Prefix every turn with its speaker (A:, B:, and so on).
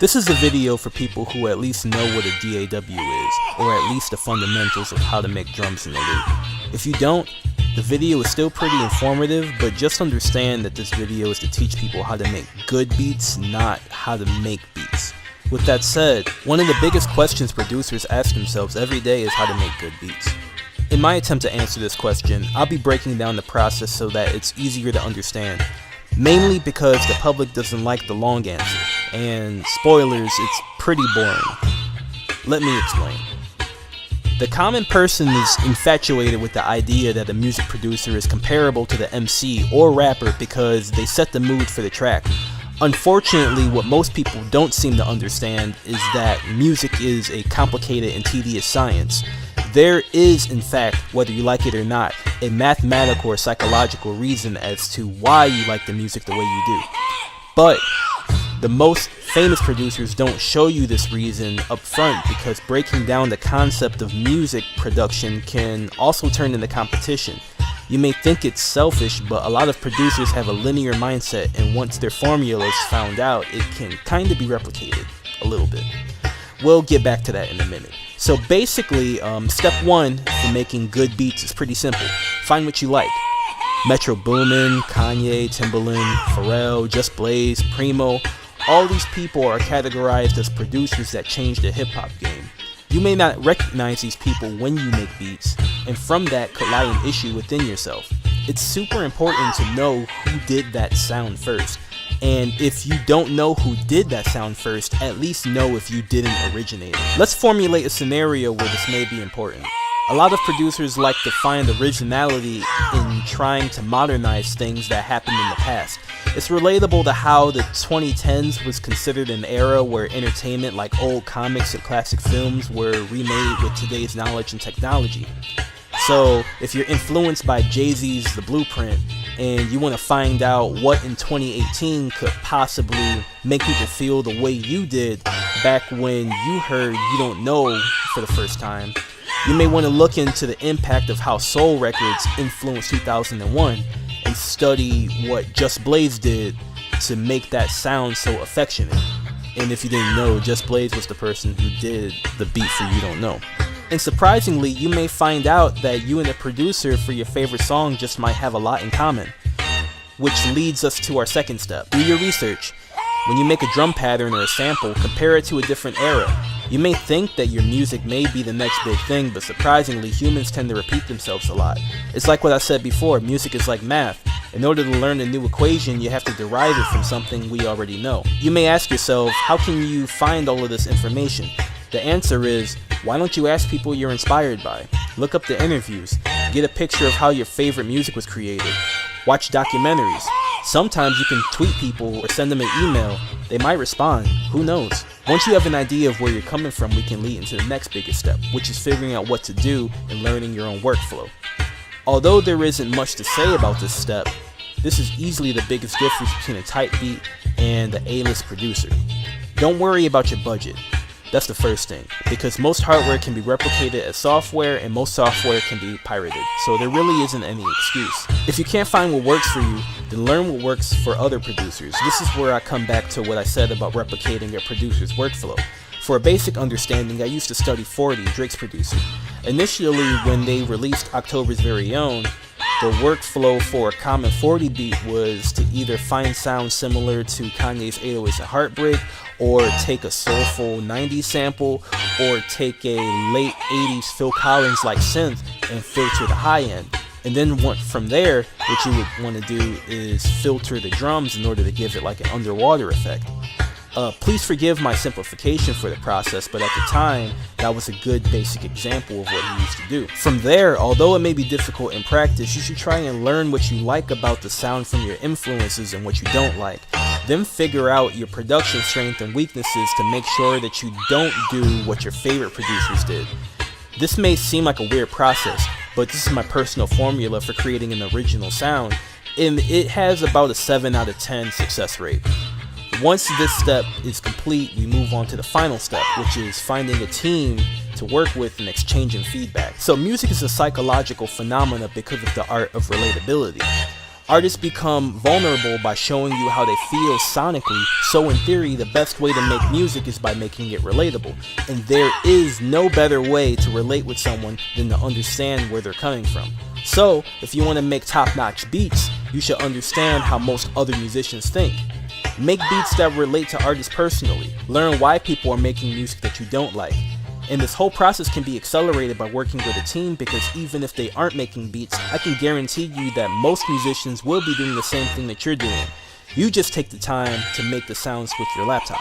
A: This is a video for people who at least know what a DAW is, or at least the fundamentals of how to make drums in the loop. If you don't, the video is still pretty informative, but just understand that this video is to teach people how to make good beats, not how to make beats. With that said, one of the biggest questions producers ask themselves every day is how to make good beats. In my attempt to answer this question, I'll be breaking down the process so that it's easier to understand. Mainly because the public doesn't like the long answer, and spoilers, it's pretty boring. Let me explain. The common person is infatuated with the idea that a music producer is comparable to the MC or rapper because they set the mood for the track. Unfortunately, what most people don't seem to understand is that music is a complicated and tedious science. There is, in fact, whether you like it or not, a mathematical or psychological reason as to why you like the music the way you do. But the most famous producers don't show you this reason up front because breaking down the concept of music production can also turn into competition. You may think it's selfish, but a lot of producers have a linear mindset, and once their formula is found out, it can kind of be replicated a little bit. We'll get back to that in a minute. So basically, step one for making good beats is pretty simple. Find what you like. Metro Boomin, Kanye, Timbaland, Pharrell, Just Blaze, Primo, all these people are categorized as producers that changed the hip-hop game. You may not recognize these people when you make beats, and from that could lie an issue within yourself. It's super important to know who did that sound first. And if you don't know who did that sound first, at least know if you didn't originate it. Let's formulate a scenario where this may be important. A lot of producers like to find originality in trying to modernize things that happened in the past. It's relatable to how the 2010s was considered an era where entertainment like old comics and classic films were remade with today's knowledge and technology. So if you're influenced by Jay-Z's The Blueprint and you want to find out what in 2018 could possibly make people feel the way you did back when you heard You Don't Know for the first time, you may want to look into the impact of how Soul Records influenced 2001 and study what Just Blaze did to make that sound so affectionate. And if you didn't know, Just Blaze was the person who did the beat for You Don't Know. And surprisingly, you may find out that you and the producer for your favorite song just might have a lot in common. Which leads us to our second step. Do your research. When you make a drum pattern or a sample, compare it to a different era. You may think that your music may be the next big thing, but surprisingly, humans tend to repeat themselves a lot. It's like what I said before, music is like math. In order to learn a new equation, you have to derive it from something we already know. You may ask yourself, how can you find all of this information? The answer is, why don't you ask people you're inspired by? Look up the interviews, get a picture of how your favorite music was created, watch documentaries. Sometimes you can tweet people or send them an email. They might respond, who knows? Once you have an idea of where you're coming from, we can lead into the next biggest step, which is figuring out what to do and learning your own workflow. Although there isn't much to say about this step, this is easily the biggest difference between a tight beat and the A-list producer. Don't worry about your budget. That's the first thing, because most hardware can be replicated as software and most software can be pirated, so there really isn't any excuse. If you can't find what works for you, then learn what works for other producers. This is where I come back to what I said about replicating a producer's workflow. For a basic understanding, I used to study 40, Drake's producer. Initially, when they released October's Very Own, the workflow for a common 40 beat was to either find sounds similar to Kanye's 808s and Heartbreak, or take a soulful 90s sample, or take a late 80s Phil Collins like synth and filter the high end. And then from there, what you would want to do is filter the drums in order to give it like an underwater effect. Please forgive my simplification for the process, but at the time, that was a good basic example of what he used to do. From there, although it may be difficult in practice, you should try and learn what you like about the sound from your influences and what you don't like. Then figure out your production strength and weaknesses to make sure that you don't do what your favorite producers did. This may seem like a weird process, but this is my personal formula for creating an original sound, and it has about a 7 out of 10 success rate. Once this step is complete, we move on to the final step, which is finding a team to work with and exchanging feedback. So music is a psychological phenomena because of the art of relatability. Artists become vulnerable by showing you how they feel sonically, so in theory, the best way to make music is by making it relatable. And there is no better way to relate with someone than to understand where they're coming from. So, if you want to make top-notch beats, you should understand how most other musicians think. Make beats that relate to artists personally. Learn why people are making music that you don't like. And this whole process can be accelerated by working with a team, because even if they aren't making beats, I can guarantee you that most musicians will be doing the same thing that you're doing. You just take the time to make the sounds with your laptop.